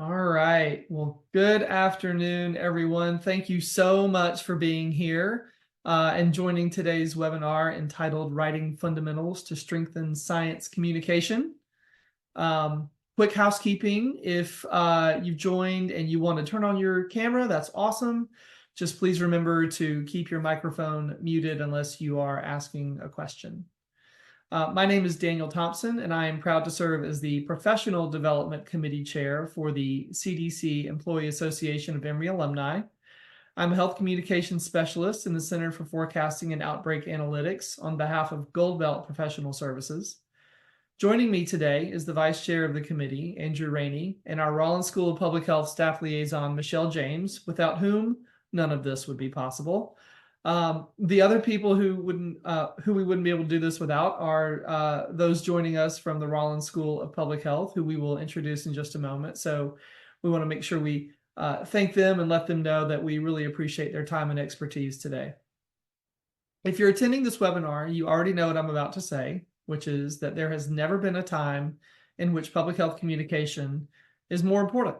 All right. Well, good afternoon, everyone. Thank you so much for being here and joining today's webinar entitled Writing Fundamentals to Strengthen Science Communication. Quick housekeeping, if you've joined and you want to turn on your camera, that's awesome. Just please remember to keep your microphone muted unless you are asking a question. My name is Daniel Thompson, and I am proud to serve as the Professional Development Committee Chair for the CDC Employee Association of Emory Alumni. I'm a Health Communications Specialist in the Center for Forecasting and Outbreak Analytics on behalf of Gold Belt Professional Services. Joining me today is the Vice Chair of the Committee, Andrew Rainey, and our Rollins School of Public Health Staff Liaison, Michelle James, without whom none of this would be possible. The other people who we wouldn't be able to do this without are those joining us from the Rollins School of Public Health, who we will introduce in just a moment. So we want to make sure we thank them and let them know that we really appreciate their time and expertise today. If you're attending this webinar, you already know what I'm about to say, which is that there has never been a time in which public health communication is more important.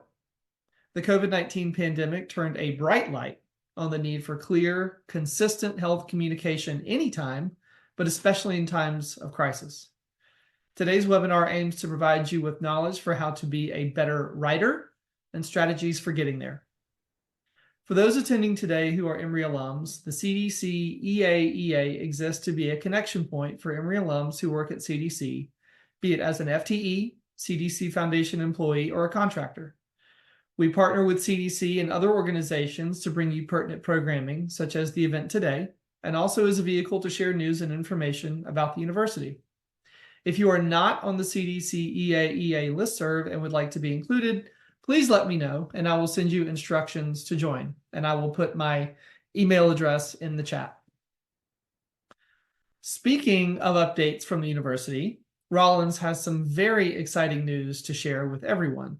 The COVID-19 pandemic turned a bright light on the need for clear, consistent health communication anytime, but especially in times of crisis. Today's webinar aims to provide you with knowledge for how to be a better writer and strategies for getting there. For those attending today who are Emory alums, the CDC EAEA exists to be a connection point for Emory alums who work at CDC, be it as an FTE, CDC Foundation employee, or a contractor. We partner with CDC and other organizations to bring you pertinent programming, such as the event today, and also as a vehicle to share news and information about the university. If you are not on the CDC EAEA listserv and would like to be included, please let me know, and I will send you instructions to join, and I will put my email address in the chat. Speaking of updates from the university, Rollins has some very exciting news to share with everyone.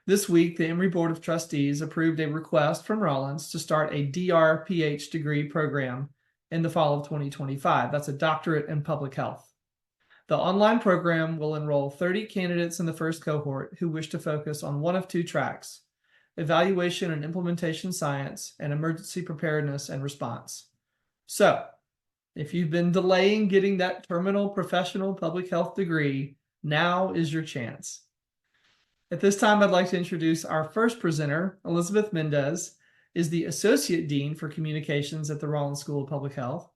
This week, the Emory Board of Trustees approved a request from Rollins to start a DRPH degree program in the fall of 2025. That's a doctorate in public health. The online program will enroll 30 candidates in the first cohort who wish to focus on one of two tracks: evaluation and implementation science and emergency preparedness and response. So, if you've been delaying getting that terminal professional public health degree, now is your chance. At this time, I'd like to introduce our first presenter. Elizabeth Mendes is the Associate Dean for Communications at the Rollins School of Public Health.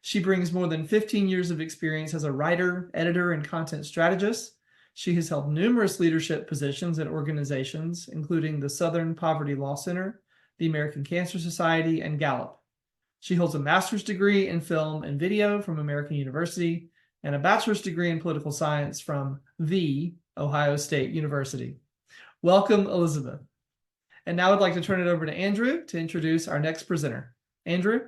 She brings more than 15 years of experience as a writer, editor, and content strategist. She has held numerous leadership positions at organizations, including the Southern Poverty Law Center, the American Cancer Society, and Gallup. She holds a master's degree in film and video from American University and a bachelor's degree in political science from the Ohio State University. Welcome, Elizabeth. And now I'd like to turn it over to Andrew to introduce our next presenter. Andrew?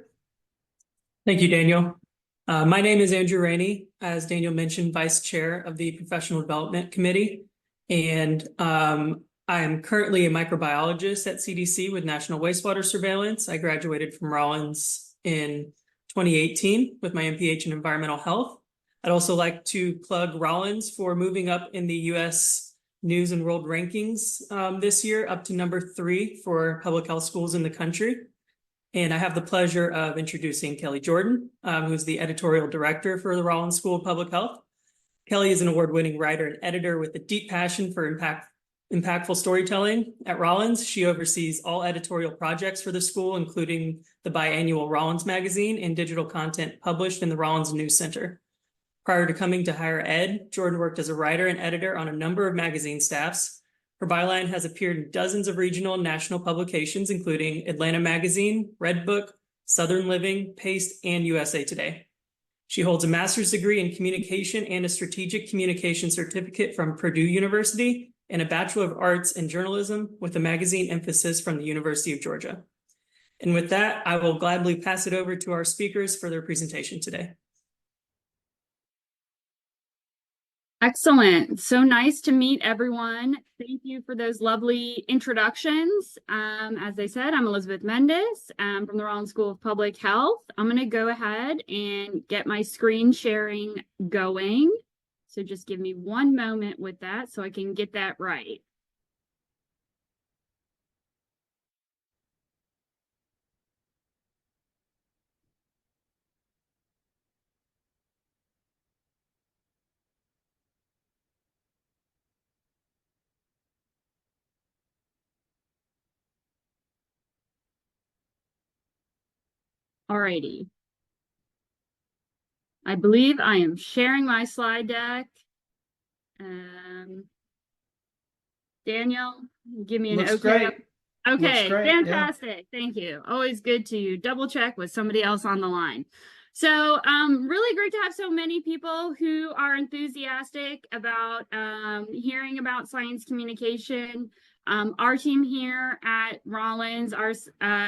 Thank you, Daniel. My name is Andrew Rainey, as Daniel mentioned, Vice Chair of the Professional Development Committee. And I am currently a microbiologist at CDC with National Wastewater Surveillance. I graduated from Rollins in 2018 with my MPH in Environmental Health. I'd also like to plug Rollins for moving up in the U.S. News and World Rankings this year, up to number 3 for public health schools in the country. And I have the pleasure of introducing Kelly Jordan, who's the Editorial Director for the Rollins School of Public Health. Kelly is an award-winning writer and editor with a deep passion for impactful storytelling. At Rollins, she oversees all editorial projects for the school, including the biannual Rollins magazine and digital content published in the Rollins News Center. Prior to coming to higher ed, Jordan worked as a writer and editor on a number of magazine staffs. Her byline has appeared in dozens of regional and national publications, including Atlanta Magazine, Redbook, Southern Living, Paste, and USA Today. She holds a master's degree in communication and a strategic communication certificate from Purdue University and a Bachelor of Arts in journalism with a magazine emphasis from the University of Georgia. And with that, I will gladly pass it over to our speakers for their presentation today. Excellent. So nice to meet everyone. Thank you for those lovely introductions. As I said, I'm Elizabeth Mendes from the Rollins School of Public Health. I'm going to go ahead and get my screen sharing going. So just give me one moment with that so I can get that right. Alrighty. I believe I am sharing my slide deck. Daniel, give me an Looks okay. great. Looks Okay, great. Yeah. fantastic. Thank you. Always good to double check with somebody else on the line. So, really great to have so many people who are enthusiastic about hearing about science communication. Our team here at Rollins, our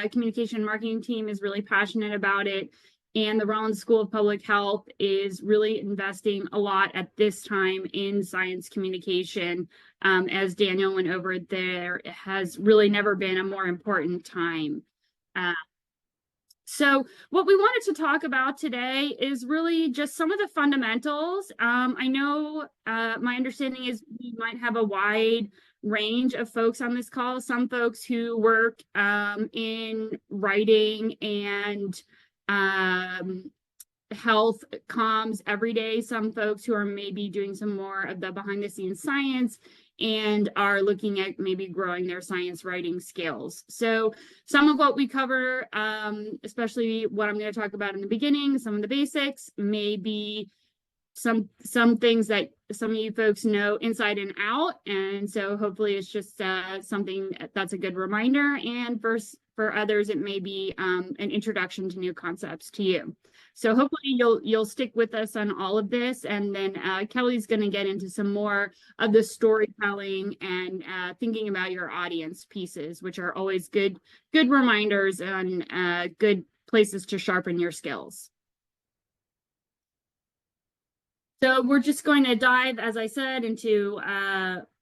communication marketing team, is really passionate about it. And the Rollins School of Public Health is really investing a lot at this time in science communication. As Daniel went over, there has really never been a more important time. So what we wanted to talk about today is really just some of the fundamentals. I know my understanding is we might have a wide range of folks on this call. Some folks who work in writing and health comms every day, some folks who are maybe doing some more of the behind the scenes science and are looking at maybe growing their science writing skills. So some of what we cover, especially what I'm going to talk about in the beginning, some of the basics, maybe some things that some of you folks know inside and out. And so hopefully it's just something that's a good reminder. And for others, it may be an introduction to new concepts to you. So hopefully you'll stick with us on all of this. And then Kelly's going to get into some more of the storytelling and thinking about your audience pieces, which are always good reminders and good places to sharpen your skills. So we're just going to dive, as I said, into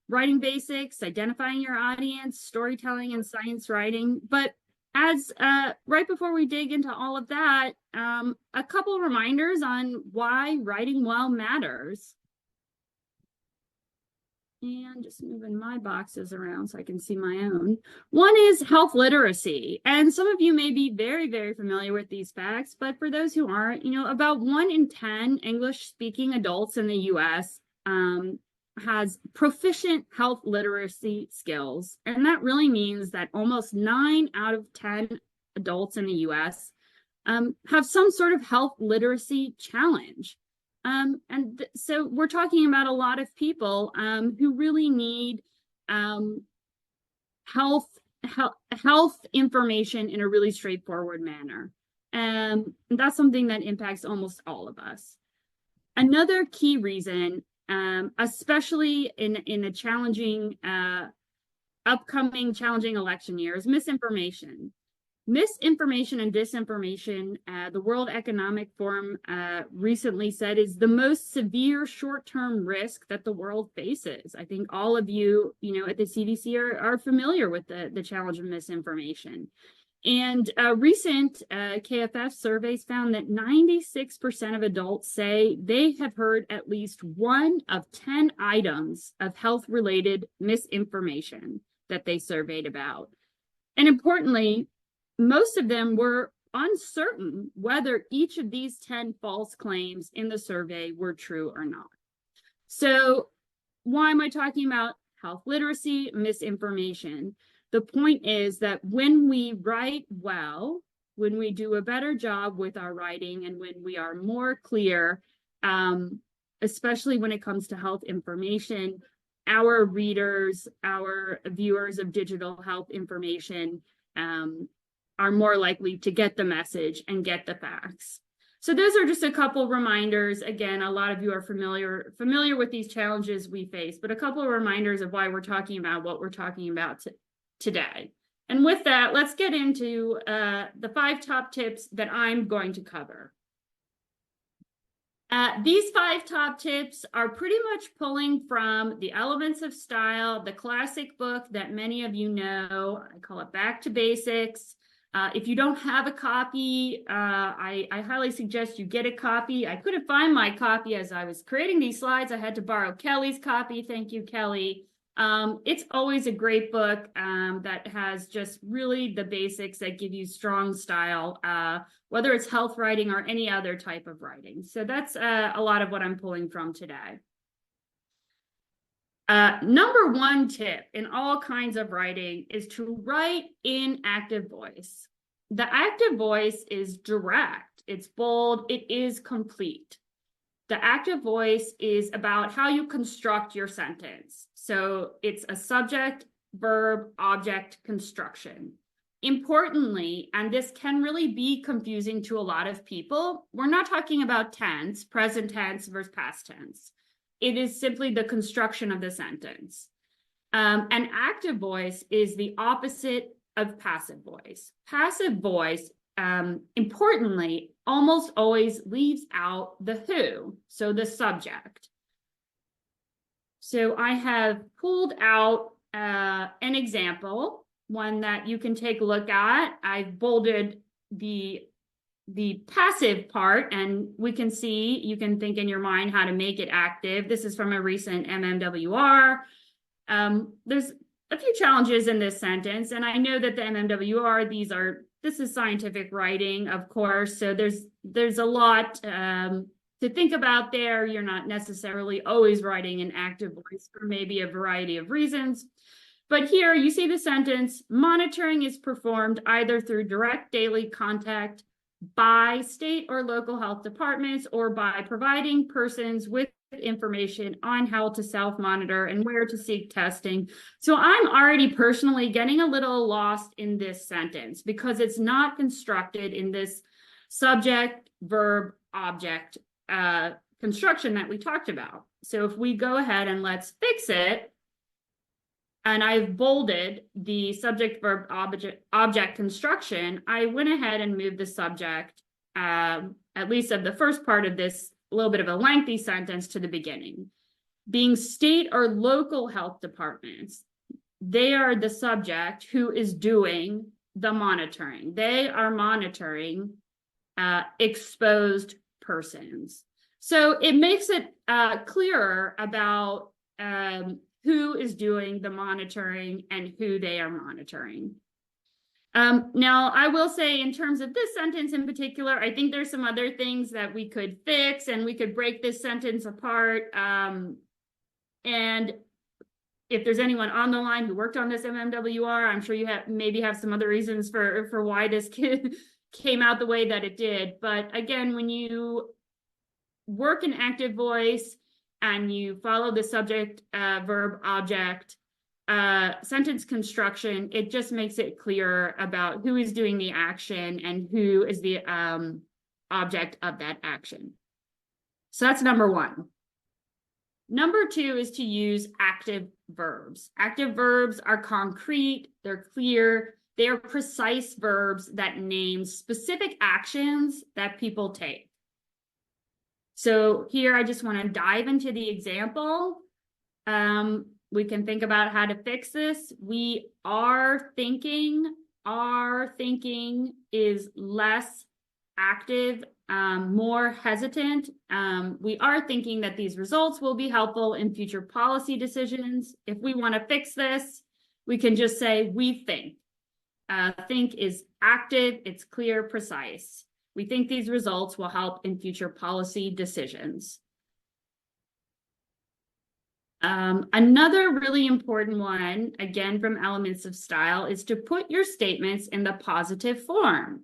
writing basics, identifying your audience, storytelling, and science writing. But as right before we dig into all of that, a couple reminders on why writing well matters. And just moving my boxes around so I can see my own. One is health literacy. And some of you may be very, very familiar with these facts, but for those who aren't, about 1 in 10 English-speaking adults in the US has proficient health literacy skills. And that really means that almost 9 out of 10 adults in the US have some sort of health literacy challenge. So we're talking about a lot of people who really need health information in a really straightforward manner. And that's something that impacts almost all of us. Another key reason, especially in a challenging, upcoming challenging election year, is misinformation. Misinformation and disinformation, the World Economic Forum recently said, is the most severe short-term risk that the world faces. I think all of you, at the CDC are familiar with the challenge of misinformation. And recent KFF surveys found that 96% of adults say they have heard at least 1 of 10 items of health-related misinformation that they surveyed about. And importantly, most of them were uncertain whether each of these 10 false claims in the survey were true or not. So why am I talking about health literacy, misinformation? The point is that when we write well, when we do a better job with our writing, and when we are more clear, especially when it comes to health information, our readers, our viewers of digital health information, are more likely to get the message and get the facts. So those are just a couple reminders. Again, a lot of you are familiar with these challenges we face, but a couple of reminders of why we're talking about what we're talking about today. And with that, let's get into the 5 top tips that I'm going to cover. These 5 top tips are pretty much pulling from The Elements of Style, the classic book that many of you know. I call it Back to Basics. If you don't have a copy, I highly suggest you get a copy. I couldn't find my copy as I was creating these slides. I had to borrow Kelly's copy. Thank you, Kelly. It's always a great book that has just really the basics that give you strong style, whether it's health writing or any other type of writing. So that's a lot of what I'm pulling from today. Number 1 tip in all kinds of writing is to write in active voice. The active voice is direct, it's bold, it is complete. The active voice is about how you construct your sentence. So it's a subject, verb, object construction. Importantly, and this can really be confusing to a lot of people, we're not talking about tense, present tense versus past tense. It is simply the construction of the sentence. An active voice is the opposite of passive voice. Passive voice, importantly, almost always leaves out the who, so the subject. So I have pulled out an example, one that you can take a look at. I've bolded the passive part, and we can see, you can think in your mind how to make it active. This is from a recent MMWR. There's a few challenges in this sentence, and I know that the MMWR, this is scientific writing, of course, so there's a lot to think about there. You're not necessarily always writing an active voice for maybe a variety of reasons. But here you see the sentence, monitoring is performed either through direct daily contact by state or local health departments or by providing persons with information on how to self-monitor and where to seek testing. So I'm already personally getting a little lost in this sentence because it's not constructed in this subject, verb, object construction that we talked about. So if we go ahead and let's fix it, and I've bolded the subject, verb, object construction, I went ahead and moved the subject, at least of the first part of this a little bit of a lengthy sentence, to the beginning. Being state or local health departments, they are the subject who is doing the monitoring. They are monitoring exposed persons. So it makes it clearer about who is doing the monitoring and who they are monitoring. Now, I will say in terms of this sentence in particular, I think there's some other things that we could fix, and we could break this sentence apart. And if there's anyone on the line who worked on this MMWR, I'm sure you maybe have some other reasons for why this came out the way that it did. But again, when you work in active voice and you follow the subject, verb, object, sentence construction, it just makes it clearer about who is doing the action and who is the object of that action. So that's number one. Number two is to use active verbs. Active verbs are concrete, they're clear, they are precise verbs that name specific actions that people take. So here I just want to dive into the example. We can think about how to fix this. We are thinking. Our thinking is less active, more hesitant. We are thinking that these results will be helpful in future policy decisions. If we want to fix this, we can just say we think. Think is active, it's clear, precise. We think these results will help in future policy decisions. Another really important one, again from Elements of Style, is to put your statements in the positive form.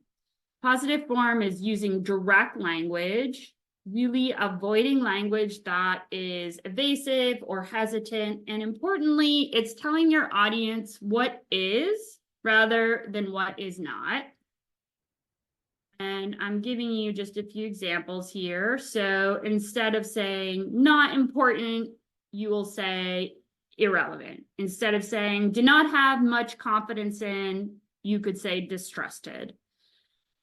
Positive form is using direct language, really avoiding language that is evasive or hesitant. And importantly, it's telling your audience what is rather than what is not. And I'm giving you just a few examples here. So instead of saying not important, you will say irrelevant. Instead of saying do not have much confidence in, you could say distrusted.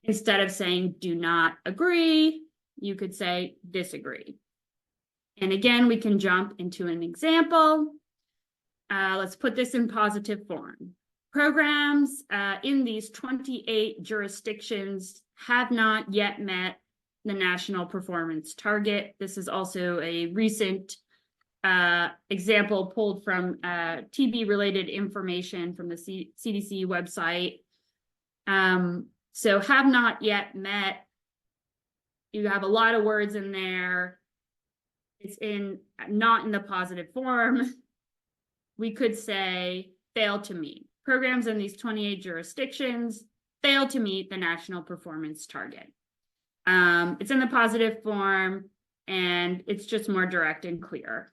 Instead of saying do not agree, you could say disagree. And again, we can jump into an example. Let's put this in positive form. Programs in these 28 jurisdictions have not yet met the national performance target. This is also a recent example pulled from TB-related information from the CDC website. So have not yet met. You have a lot of words in there. It's not in the positive form. We could say fail to meet. Programs in these 28 jurisdictions failed to meet the national performance target. It's in the positive form, and it's just more direct and clear.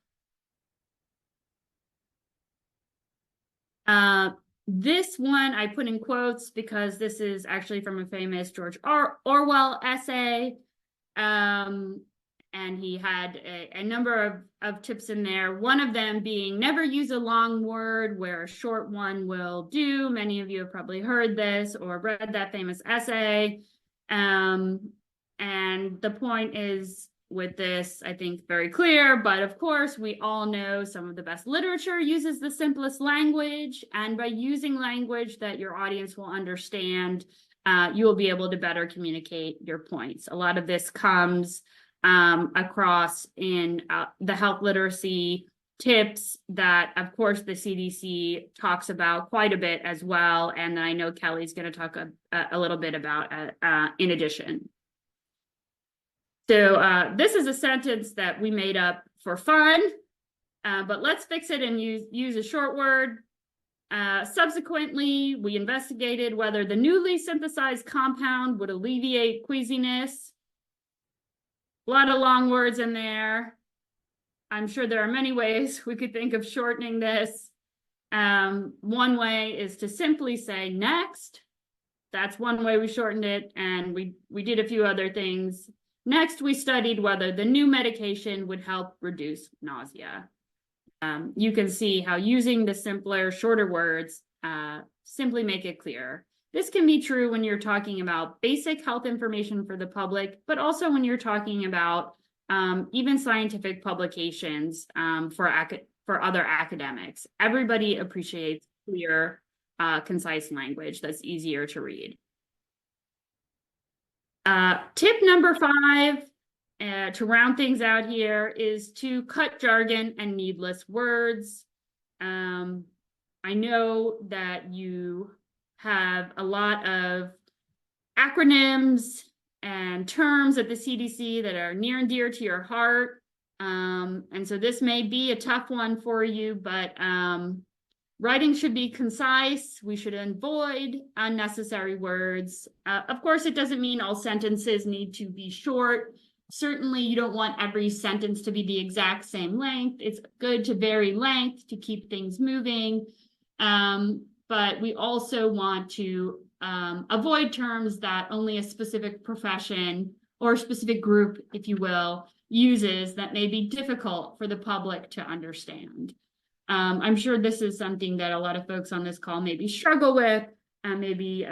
This one I put in quotes because this is actually from a famous George Orwell essay. And he had a number of tips in there. One of them being never use a long word where a short one will do. Many of you have probably heard this or read that famous essay. And the point is with this, I think, very clear, but of course, we all know some of the best literature uses the simplest language, and by using language that your audience will understand, you will be able to better communicate your points. A lot of this comes across in the health literacy tips that, of course, the CDC talks about quite a bit as well, and I know Kelly's going to talk a little bit about in addition. So this is a sentence that we made up for fun, but let's fix it and use a short word. Subsequently, we investigated whether the newly synthesized compound would alleviate queasiness. A lot of long words in there. I'm sure there are many ways we could think of shortening this. One way is to simply say next. That's one way we shortened it, and we did a few other things. Next, we studied whether the new medication would help reduce nausea. You can see how using the simpler, shorter words simply make it clear. This can be true when you're talking about basic health information for the public, but also when you're talking about even scientific publications for other academics. Everybody appreciates clear, concise language that's easier to read. Tip number 5, to round things out here, is to cut jargon and needless words. I know that you have a lot of acronyms and terms at the CDC that are near and dear to your heart. And so this may be a tough one for you, but writing should be concise. We should avoid unnecessary words. Of course, it doesn't mean all sentences need to be short. Certainly, you don't want every sentence to be the exact same length. It's good to vary length to keep things moving. But we also want to avoid terms that only a specific profession or specific group, if you will, uses that may be difficult for the public to understand. I'm sure this is something that a lot of folks on this call maybe struggle with, and maybe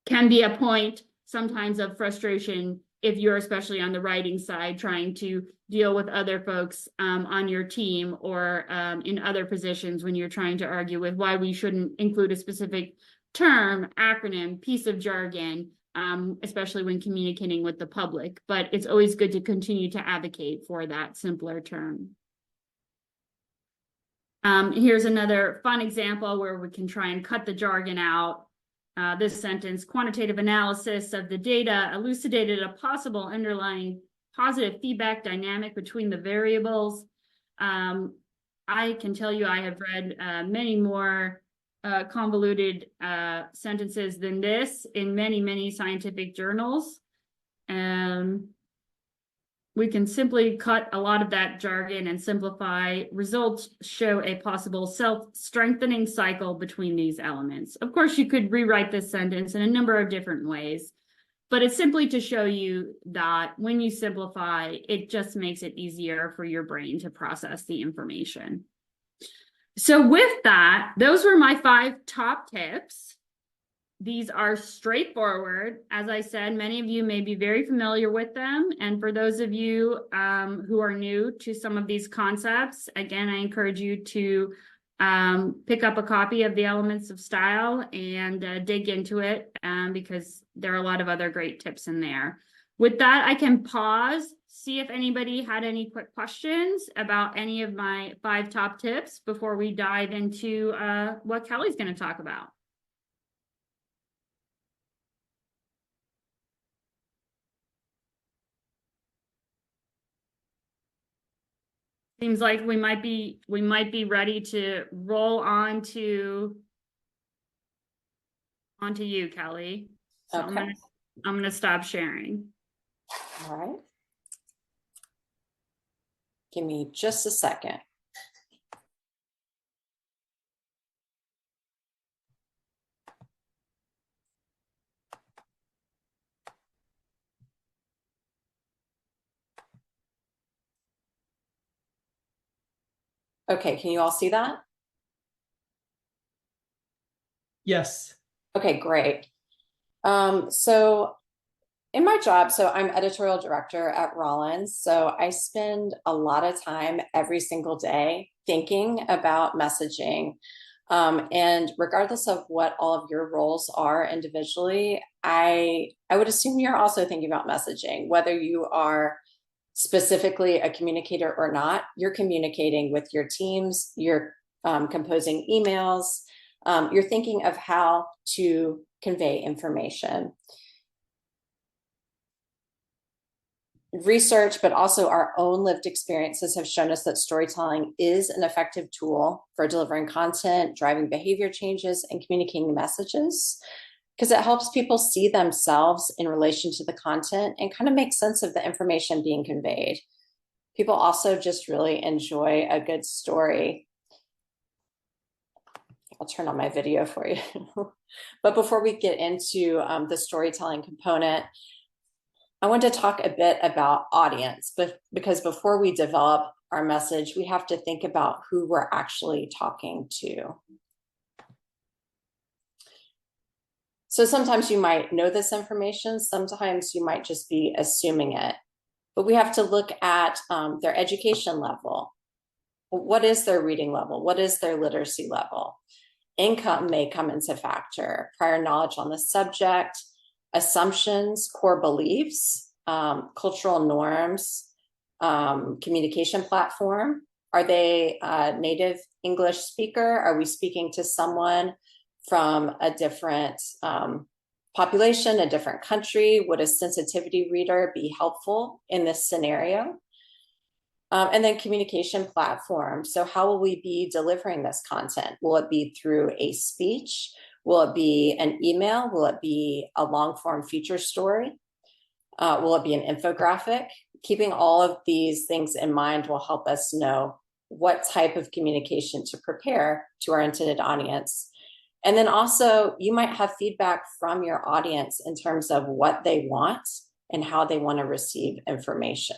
can be a point sometimes of frustration if you're especially on the writing side trying to deal with other folks on your team or in other positions when you're trying to argue with why we shouldn't include a specific term, acronym, piece of jargon, especially when communicating with the public. But it's always good to continue to advocate for that simpler term. Here's another fun example where we can try and cut the jargon out. This sentence: quantitative analysis of the data elucidated a possible underlying positive feedback dynamic between the variables. I can tell you I have read many more convoluted sentences than this in many, many scientific journals. We can simply cut a lot of that jargon and simplify. Results show a possible self-strengthening cycle between these elements. Of course, you could rewrite this sentence in a number of different ways, but it's simply to show you that when you simplify, it just makes it easier for your brain to process the information. So with that, those were my 5 top tips. These are straightforward. As I said, many of you may be very familiar with them. And for those of you who are new to some of these concepts, again, I encourage you to pick up a copy of The Elements of Style and dig into it because there are a lot of other great tips in there. With that, I can pause, see if anybody had any quick questions about any of my 5 top tips before we dive into what Kelly's going to talk about. Seems like we might be ready to roll on to On to you, Kelly. So Okay. I'm gonna stop sharing. All right. Give me just a second. Okay, can you all see that? Yes. Okay, great. So in my job, so I'm editorial director at Rollins. So I spend a lot of time every single day thinking about messaging. And regardless of what all of your roles are individually, I would assume you're also thinking about messaging, whether you are specifically a communicator or not. You're communicating with your teams, you're composing emails, you're thinking of how to convey information. Research, but also our own lived experiences have shown us that storytelling is an effective tool for delivering content, driving behavior changes, and communicating messages, because it helps people see themselves in relation to the content and kind of make sense of the information being conveyed. People also just really enjoy a good story. I'll turn on my video for you. But before we get into the storytelling component, I want to talk a bit about audience, but because before we develop our message, we have to think about who we're actually talking to. So sometimes you might know this information, sometimes you might just be assuming it, but we have to look at their education level. What is their reading level? What is their literacy level? Income may come into factor, prior knowledge on the subject, assumptions, core beliefs, cultural norms, communication platform. Are they a native English speaker? Are we speaking to someone from a different population, a different country? Would a sensitivity reader be helpful in this scenario? And then communication platform. So how will we be delivering this content? Will it be through a speech? Will it be an email? Will it be a long form feature story? Will it be an infographic? Keeping all of these things in mind will help us know what type of communication to prepare to our intended audience. And then also, you might have feedback from your audience in terms of what they want and how they want to receive information.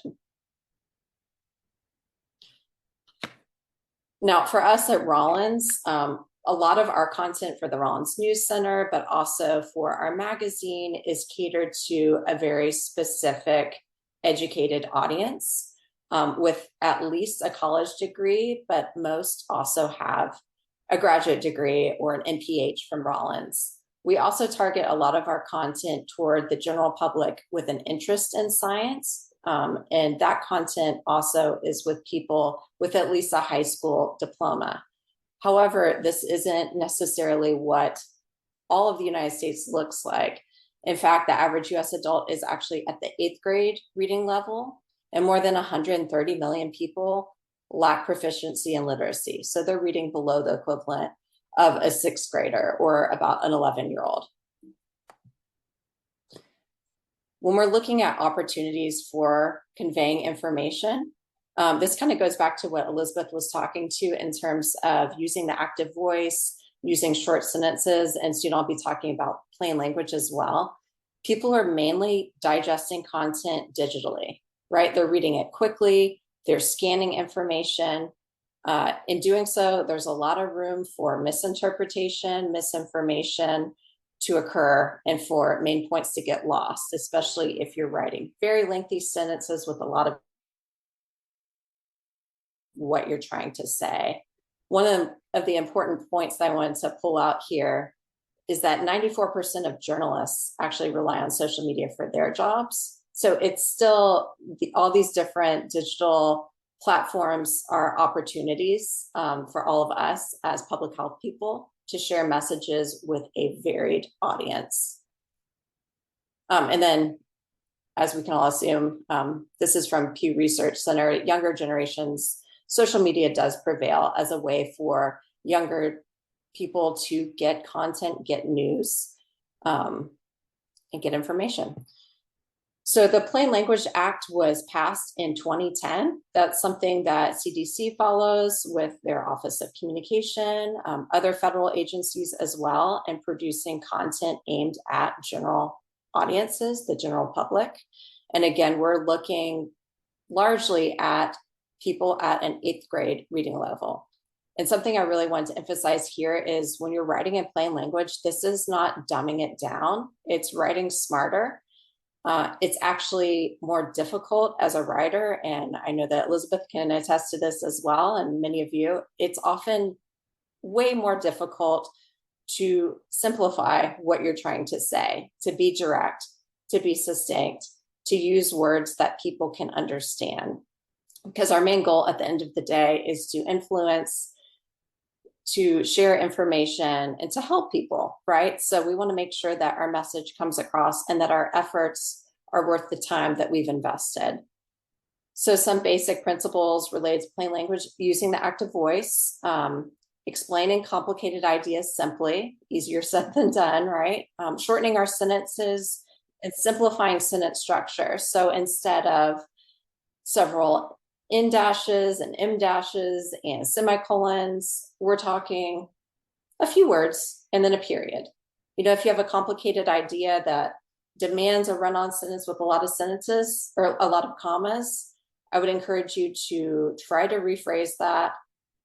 Now, for us at Rollins, a lot of our content for the Rollins News Center, but also for our magazine, is catered to a very specific educated audience with at least a college degree, but most also have a graduate degree or an MPH from Rollins. We also target a lot of our content toward the general public with an interest in science. And that content also is with people with at least a high school diploma. However, this isn't necessarily what all of the United States looks like. In fact, the average US adult is actually at the 8th grade reading level, and more than 130 million people lack proficiency in literacy. So they're reading below the equivalent of a 6th grader or about an 11-year-old. When we're looking at opportunities for conveying information, this kind of goes back to what Elizabeth was talking to in terms of using the active voice, using short sentences, and soon I'll be talking about plain language as well. People are mainly digesting content digitally, right? They're reading it quickly, they're scanning information. In doing so, there's a lot of room for misinterpretation, misinformation to occur, and for main points to get lost, especially if you're writing very lengthy sentences with a lot of what you're trying to say. One of the important points that I wanted to pull out here is that 94% of journalists actually rely on social media for their jobs. So it's still all these different digital platforms are opportunities for all of us as public health people to share messages with a varied audience. And then, as we can all assume, this is from Pew Research Center, younger generations, social media does prevail as a way for younger people to get content, get news. and get information. So the Plain Language Act was passed in 2010. That's something that CDC follows with their Office of Communication, other federal agencies as well, and producing content aimed at general audiences, the general public. And again, we're looking largely at people at an 8th grade reading level. And something I really want to emphasize here is when you're writing in plain language, this is not dumbing it down. It's writing smarter. It's actually more difficult as a writer, and I know that Elizabeth can attest to this as well, and many of you. It's often way more difficult to simplify what you're trying to say, to be direct, to be succinct, to use words that people can understand. Because our main goal at the end of the day is to influence, to share information, and to help people, right? So we want to make sure that our message comes across and that our efforts are worth the time that we've invested. So some basic principles related to plain language: using the active voice, explaining complicated ideas simply, easier said than done, right? Shortening our sentences and simplifying sentence structure. So instead of several in dashes and m dashes and semicolons, we're talking a few words and then a period. You know, if you have a complicated idea that demands a run-on sentence with a lot of sentences or a lot of commas, I would encourage you to try to rephrase that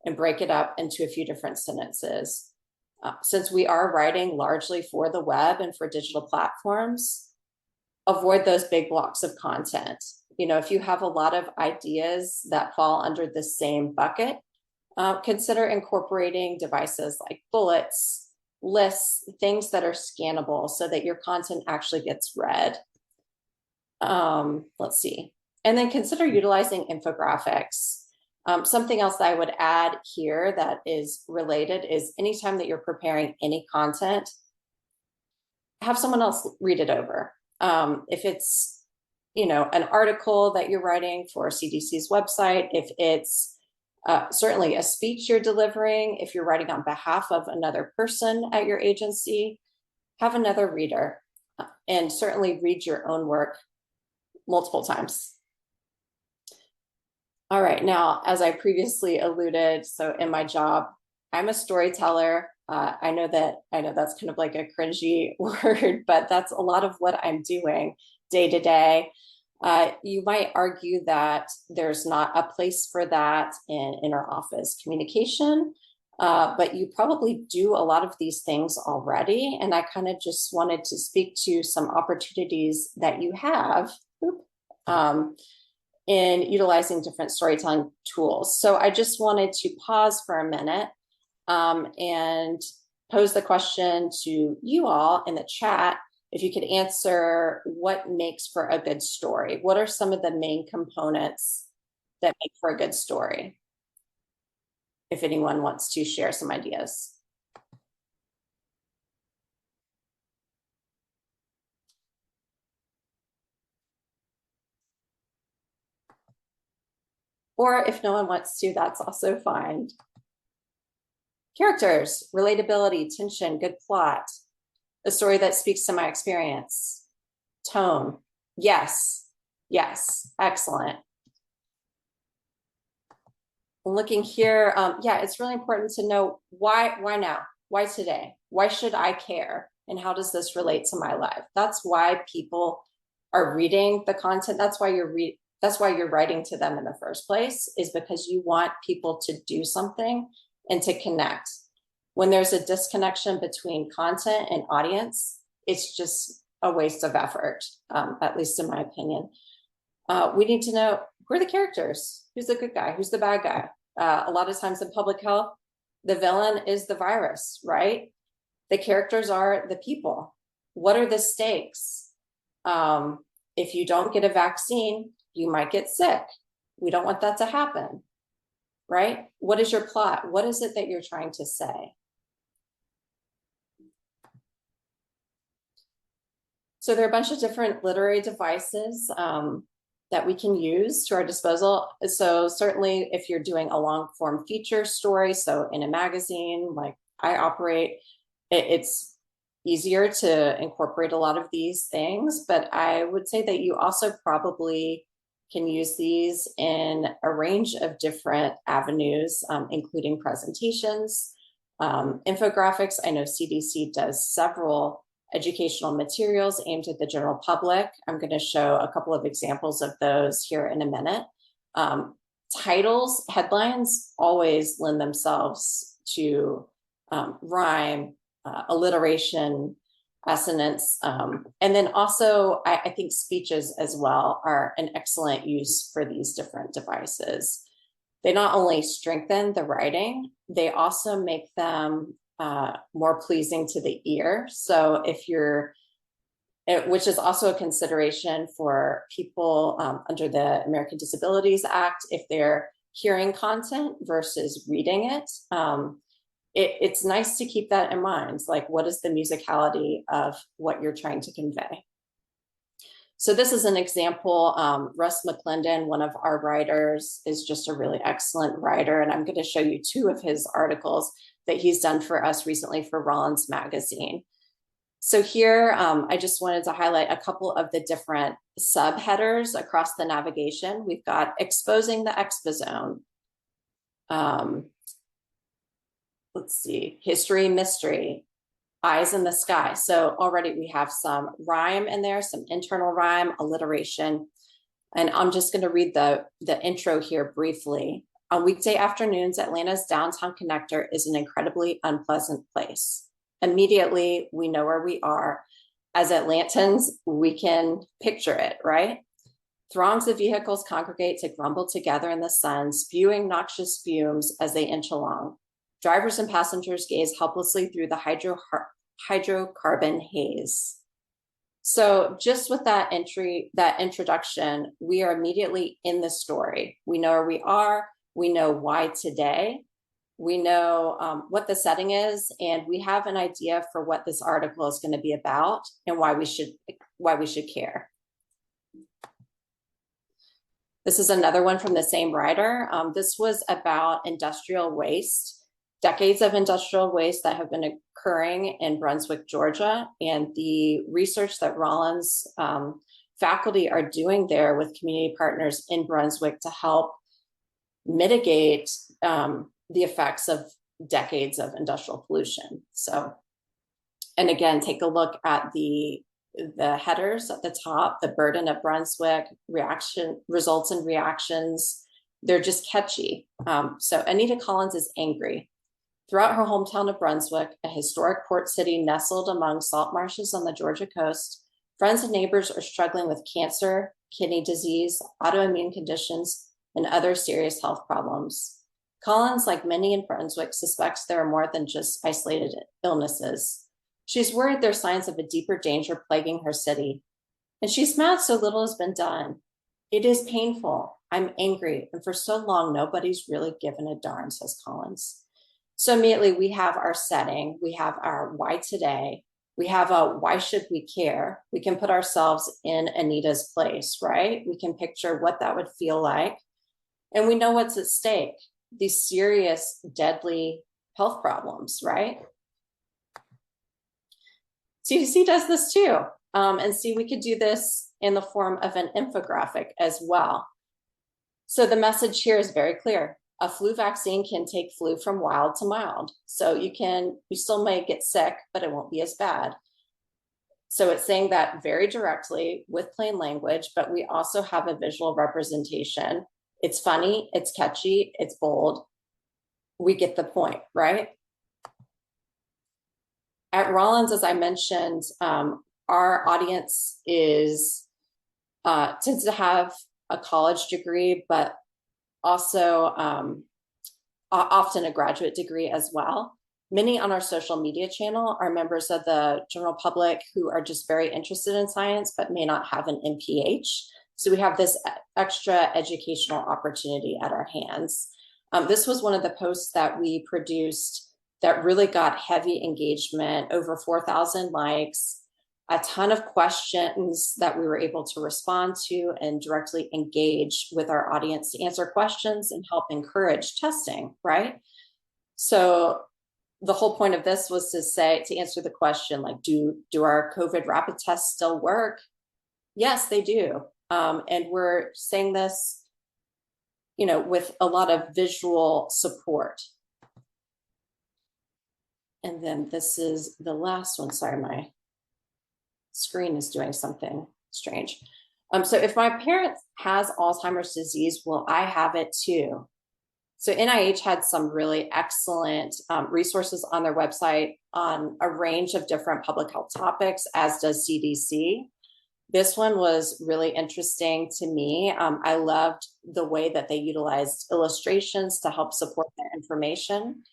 and break it up into a few different sentences. Since we are writing largely for the web and for digital platforms, avoid those big blocks of content. You know, if you have a lot of ideas that fall under the same bucket, consider incorporating devices like bullets, lists, things that are scannable so that your content actually gets read. Let's see. And then consider utilizing infographics. Something else that I would add here that is related is anytime that you're preparing any content, have someone else read it over. If it's, you know, an article that you're writing for CDC's website, if it's certainly a speech you're delivering, if you're writing on behalf of another person at your agency, have another reader, and certainly read your own work multiple times. All right, now, as I previously alluded, so in my job, I'm a storyteller. I know that's kind of like a cringy word, but that's a lot of what I'm doing day to day. You might argue that there's not a place for that in inter-office communication, but you probably do a lot of these things already. And I kind of just wanted to speak to some opportunities that you have in utilizing different storytelling tools. So I just wanted to pause for a minute and pose the question to you all in the chat. If you could answer what makes for a good story. What are some of the main components that make for a good story? If anyone wants to share some ideas. Or if no one wants to, that's also fine. Characters, relatability, tension, good plot. A story that speaks to my experience. Tone, yes, excellent. Looking here, yeah, it's really important to know why now? Why today? Why should I care? And how does this relate to my life? That's why people are reading the content. That's why you're writing to them in the first place, is because you want people to do something and to connect. When there's a disconnection between content and audience, it's just a waste of effort, at least in my opinion. We need to know who are the characters, who's the good guy, who's the bad guy. A lot of times in public health, the villain is the virus, right? The characters are the people. What are the stakes? If you don't get a vaccine, you might get sick. We don't want that to happen, right? What is your plot? What is it that you're trying to say? So there are a bunch of different literary devices that we can use to our disposal. So certainly if you're doing a long form feature story, so in a magazine like I operate, it's easier to incorporate a lot of these things, but I would say that you also probably can use these in a range of different avenues, including presentations, infographics. I know CDC does several educational materials aimed at the general public. I'm going to show a couple of examples of those here in a minute. Titles, headlines always lend themselves to rhyme, alliteration, assonance, and then also I think speeches as well are an excellent use for these different devices. They not only strengthen the writing, they also make them more pleasing to the ear. So if you're, which is also a consideration for people under the American Disabilities Act, if they're hearing content versus reading it, it's nice to keep that in mind. Like, what is the musicality of what you're trying to convey? So this is an example. Russ McClendon, one of our writers, is just a really excellent writer. And I'm going to show you two of his articles that he's done for us recently for Rollins Magazine. So here, I just wanted to highlight a couple of the different subheaders across the navigation. We've got exposing the exposome. Let's see, history, mystery, eyes in the sky. So already we have some rhyme in there, some internal rhyme, alliteration. And I'm just going to read the intro here briefly. On weekday afternoons, Atlanta's downtown connector is an incredibly unpleasant place. Immediately, we know where we are. As Atlantans, we can picture it, right? Throngs of vehicles congregate to grumble together in the sun, spewing noxious fumes as they inch along. Drivers and passengers gaze helplessly through the hydrocarbon haze. So just with that introduction, we are immediately in the story. We know where we are. We know why today. We know what the setting is, and we have an idea for what this article is going to be about and why we should care. This is another one from the same writer. This was about industrial waste. Decades of industrial waste that have been occurring in Brunswick, Georgia, and the research that Rollins faculty are doing there with community partners in Brunswick to help mitigate the effects of decades of industrial pollution. So, and again, take a look at the headers at the top, the burden of Brunswick, results and reactions. They're just catchy. So Anita Collins is angry. Throughout her hometown of Brunswick, a historic port city nestled among salt marshes on the Georgia coast, friends and neighbors are struggling with cancer, kidney disease, autoimmune conditions, and other serious health problems. Collins, like many in Brunswick, suspects there are more than just isolated illnesses. She's worried there are signs of a deeper danger plaguing her city. And she's mad so little has been done. It is painful. I'm angry. And for so long, nobody's really given a darn, says Collins. So immediately we have our setting, we have our why today, we have a why should we care? We can put ourselves in Anita's place, right? We can picture what that would feel like. And we know what's at stake, these serious, deadly health problems, right? CDC does this too. And see, we could do this in the form of an infographic as well. So the message here is very clear. A flu vaccine can take flu from wild to mild. So you still may get sick, but it won't be as bad. So it's saying that very directly with plain language, but we also have a visual representation. It's funny, it's catchy, it's bold. We get the point, right? At Rollins, as I mentioned, our audience tends to have a college degree, but also often a graduate degree as well. Many on our social media channel are members of the general public who are just very interested in science, but may not have an MPH. So we have this extra educational opportunity at our hands. This was one of the posts that we produced that really got heavy engagement, over 4,000 likes, a ton of questions that we were able to respond to and directly engage with our audience to answer questions and help encourage testing, right? So the whole point of this was to answer the question, like, do our COVID rapid tests still work? Yes, they do. And we're saying this, with a lot of visual support. And then this is the last one. Sorry, my screen is doing something strange. So if my parent has Alzheimer's disease, will I have it too? So NIH had some really excellent resources on their website on a range of different public health topics, as does CDC. This one was really interesting to me. I loved the way that they utilized illustrations to help support their information.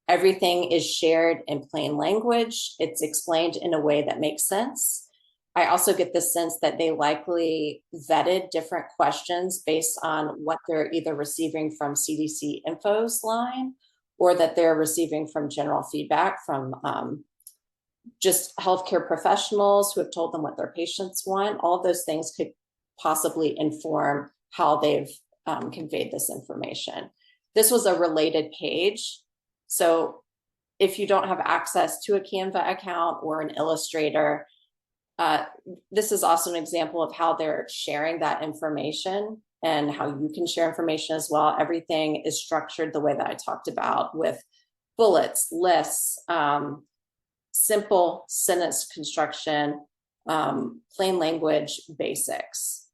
Everything is shared in plain language. It's explained in a way that makes sense. I also get the sense that they likely vetted different questions based on what they're either receiving from CDC Info's line, or that they're receiving from general feedback from just healthcare professionals who have told them what their patients want. All of those things could possibly inform how they've conveyed this information. This was a related page. So if you don't have access to a Canva account or an Illustrator, this is also an example of how they're sharing that information and how you can share information as well. Everything is structured the way that I talked about, with bullets, lists, simple sentence construction, plain language basics.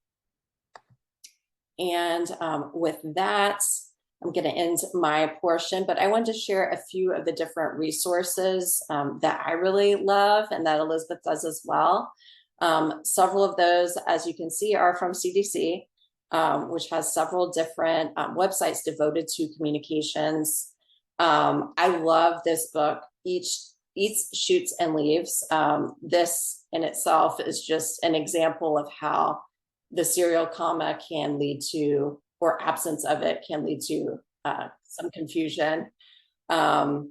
And with that, I'm going to end my portion, but I wanted to share a few of the different resources that I really love and that Elizabeth does as well. Several of those, as you can see, are from CDC, which has several different websites devoted to communications. I love this book, Eats, Shoots, and Leaves. This in itself is just an example of how the serial comma can lead to, or absence of it can lead to, some confusion. Honor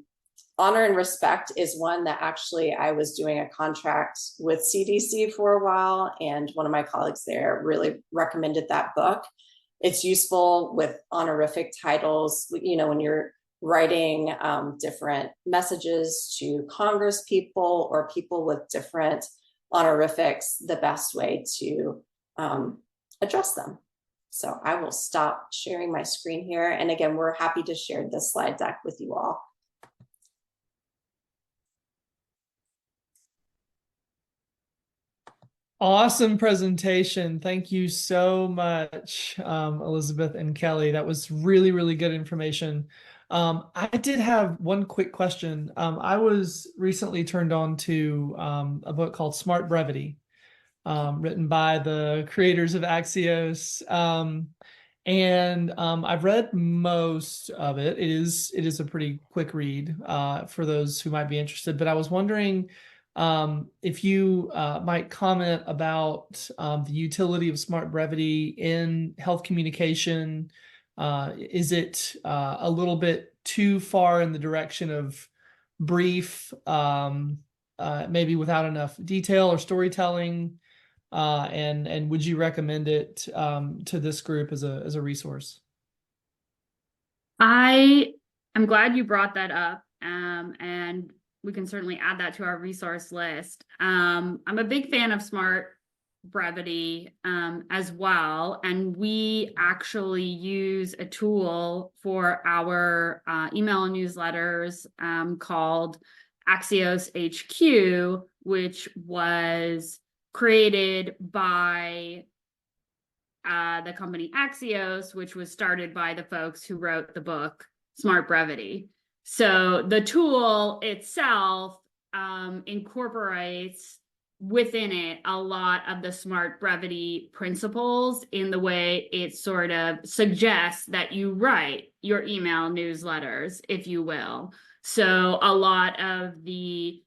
and Respect is one that actually I was doing a contract with CDC for a while, and one of my colleagues there really recommended that book. It's useful with honorific titles, when you're writing different messages to Congress people or people with different honorifics, the best way to address them. So I will stop sharing my screen here. And again, we're happy to share this slide deck with you all. Awesome presentation. Thank you so much, Elizabeth and Kelly. That was really, really good information. I did have one quick question. I was recently turned on to a book called Smart Brevity, written by the creators of Axios. And I've read most of it. It is a pretty quick read for those who might be interested. But I was wondering if you might comment about the utility of smart brevity in health communication. Is it a little bit too far in the direction of brief, maybe without enough detail or storytelling? And would you recommend it to this group as a resource? I am glad you brought that up, and we can certainly add that to our resource list. I'm a big fan of smart brevity as well, and we actually use a tool for our email and newsletters called Axios HQ, which was created by the company Axios, which was started by the folks who wrote the book Smart Brevity. So the tool itself incorporates within it a lot of the smart brevity principles in the way it sort of suggests that you write your email newsletters, if you will. So a lot of the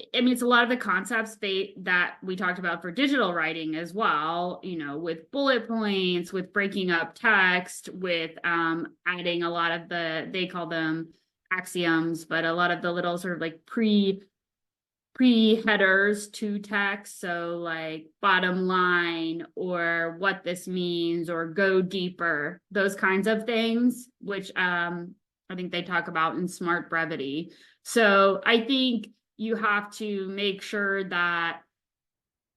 it's a lot of the concepts that we talked about for digital writing as well, with bullet points, with breaking up text, with adding a lot of they call them axioms, but a lot of the little sort of like pre-headers to text. So like bottom line, or what this means, or go deeper, those kinds of things, which I think they talk about in smart brevity. So I think you have to make sure that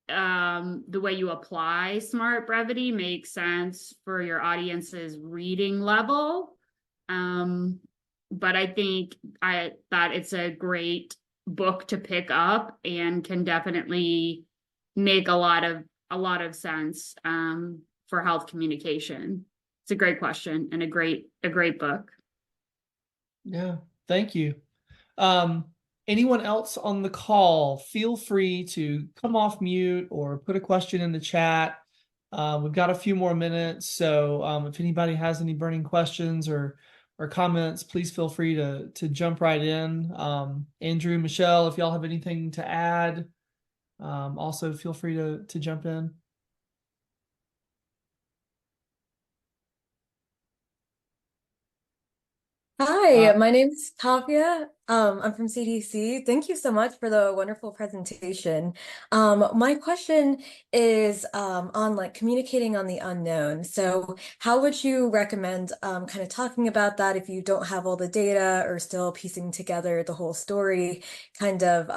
the way you apply smart brevity makes sense for your audience's reading level. But I think that it's a great book to pick up and can definitely make a lot of sense for health communication. It's a great question and a great book. Yeah, thank you. Anyone else on the call, feel free to come off mute or put a question in the chat. We've got a few more minutes, so if anybody has any burning questions or comments, please feel free to jump right in. Andrew, Michelle, if y'all have anything to add, also feel free to jump in. Hi, my name is Tavia. I'm from CDC. Thank you so much for the wonderful presentation. My question is on like communicating on the unknown. So how would you recommend kind of talking about that if you don't have all the data or still piecing together the whole story kind of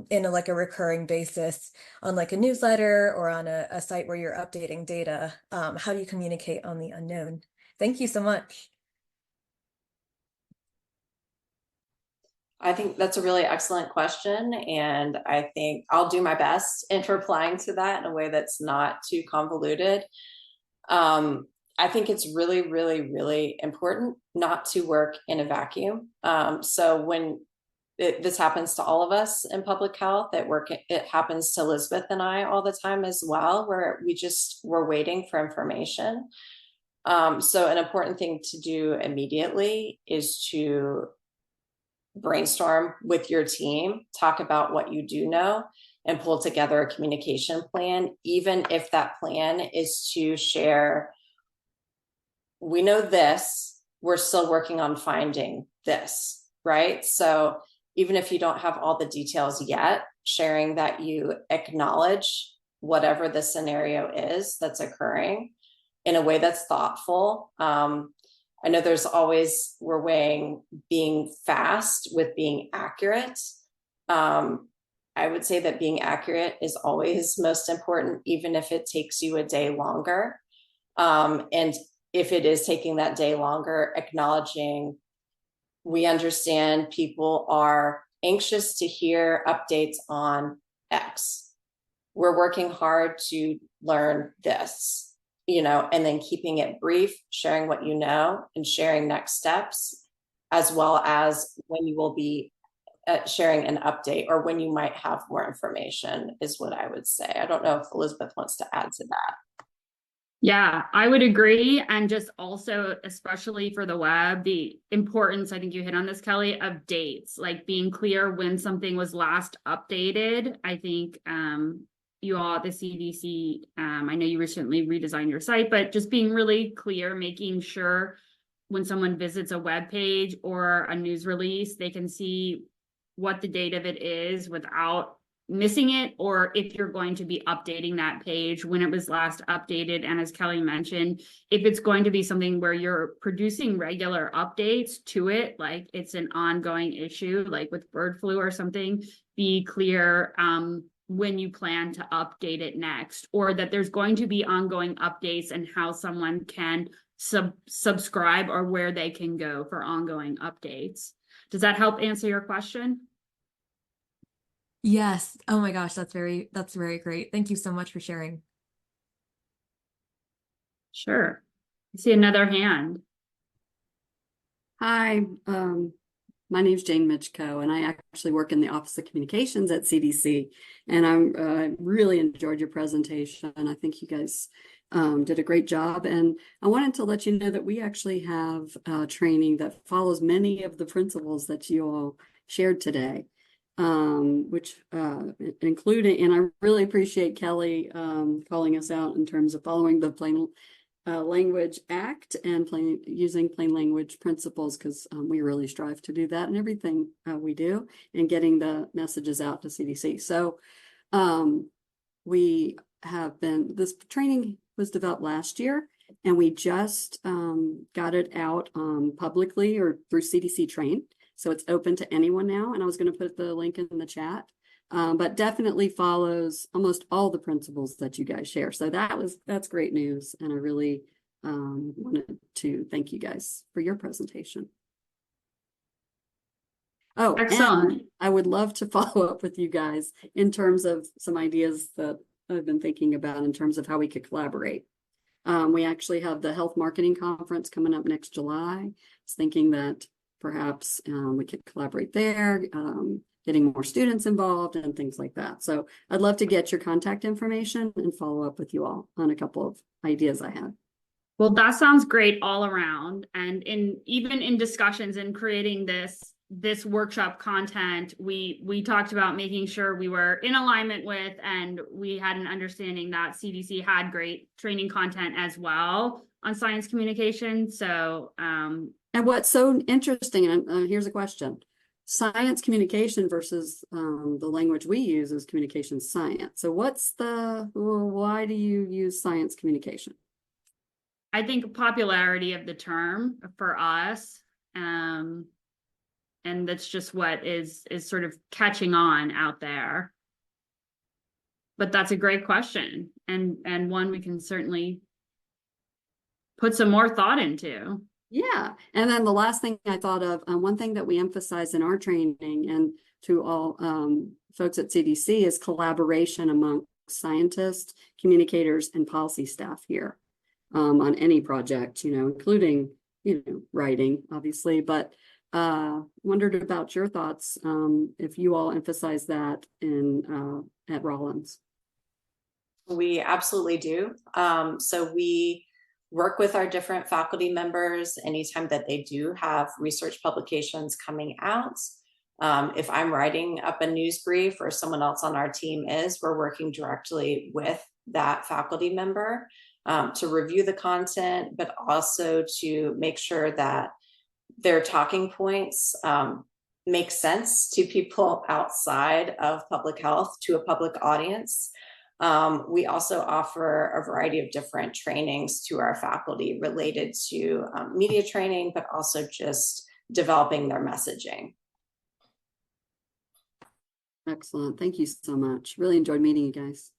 in like a recurring basis on like a newsletter or on a site where you're updating data? How do you communicate on the unknown? Thank you so much. I think that's a really excellent question. And I think I'll do my best in replying to that in a way that's not too convoluted. I think it's really, really, really important not to work in a vacuum. So when this happens to all of us in public health at work, it happens to Elizabeth and I all the time as well, where we're waiting for information. So an important thing to do immediately is to brainstorm with your team, talk about what you do know, and pull together a communication plan, even if that plan is to share, we know this, we're still working on finding this, right? So even if you don't have all the details yet, sharing that you acknowledge whatever the scenario is that's occurring in a way that's thoughtful. I know we're weighing being fast with being accurate. I would say that being accurate is always most important, even if it takes you a day longer. And if it is taking that day longer, acknowledging we understand people are anxious to hear updates on X. We're working hard to learn this. And then keeping it brief, sharing what you know, and sharing next steps, as well as when you will be sharing an update or when you might have more information is what I would say. I don't know if Elizabeth wants to add to that. Yeah, I would agree. And just also, especially for the web, the importance, I think you hit on this, Kelly, of dates, like being clear when something was last updated. I think you all at the CDC, I know you recently redesigned your site, but just being really clear, making sure when someone visits a web page or a news release, they can see what the date of it is without missing it, or if you're going to be updating that page, when it was last updated. And as Kelly mentioned, if it's going to be something where you're producing regular updates to it, like it's an ongoing issue, like with bird flu or something, be clear when you plan to update it next, or that there's going to be ongoing updates and how someone can subscribe or where they can go for ongoing updates. Does that help answer your question? Yes. Oh my gosh, that's very great. Thank you so much for sharing. Sure. I see another hand. Hi, my name is Jane Mitchko, and I actually work in the Office of Communications at CDC. And I really enjoyed your presentation. I think you guys did a great job. And I wanted to let you know that we actually have training that follows many of the principles that you all shared today, which including, and I really appreciate Kelly calling us out in terms of following the Plain Language Act and using plain language principles, because we really strive to do that in everything we do, and getting the messages out to CDC. So this training was developed last year, And we just got it out publicly or through CDC Train. So it's open to anyone now. And I was going to put the link in the chat, but definitely follows almost all the principles that you guys share. So that's great news. And I really wanted to thank you guys for your presentation. Oh, Excellent. and I would love to follow up with you guys in terms of some ideas that I've been thinking about in terms of how we could collaborate. We actually have the Health Marketing Conference coming up next July. I was thinking that perhaps we could collaborate there, getting more students involved and things like that. So I'd love to get your contact information and follow up with you all on a couple of ideas I had. Well, that sounds great all around. And even in discussions and creating this workshop content, we talked about making sure we were in alignment with, and we had an understanding that CDC had great training content as well on science communication. So, and what's so interesting, and here's a question: science communication versus the language we use is communication science. So why do you use science communication? I think popularity of the term for us, and that's just what is sort of catching on out there. But that's a great question, and one we can certainly put some more thought into. Yeah. And then the last thing I thought of, one thing that we emphasize in our training and to all folks at CDC is collaboration among scientists, communicators, and policy staff here on any project, including, writing, obviously, but wondered about your thoughts if you all emphasize that at Rollins. We absolutely do. So we work with our different faculty members anytime that they do have research publications coming out. If I'm writing up a news brief or someone else on our team we're working directly with that faculty member to review the content, but also to make sure that their talking points make sense to people outside of public health, to a public audience. We also offer a variety of different trainings to our faculty related to media training, but also just developing their messaging. Excellent. Thank you so much. Really enjoyed meeting you guys.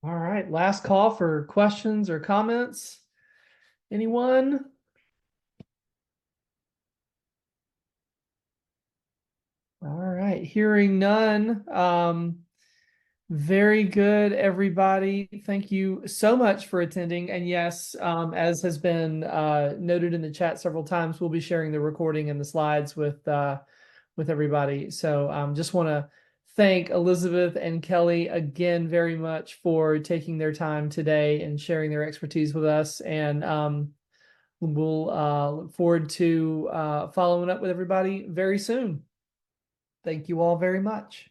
All right, last call for questions or comments. Anyone? All right, hearing none. Very good, everybody. Thank you so much for attending. And yes, as has been noted in the chat several times, we'll be sharing the recording and the slides with everybody. So just want to thank Elizabeth and Kelly again very much for taking their time today and sharing their expertise with us. And we'll look forward to following up with everybody very soon. Thank you all very much.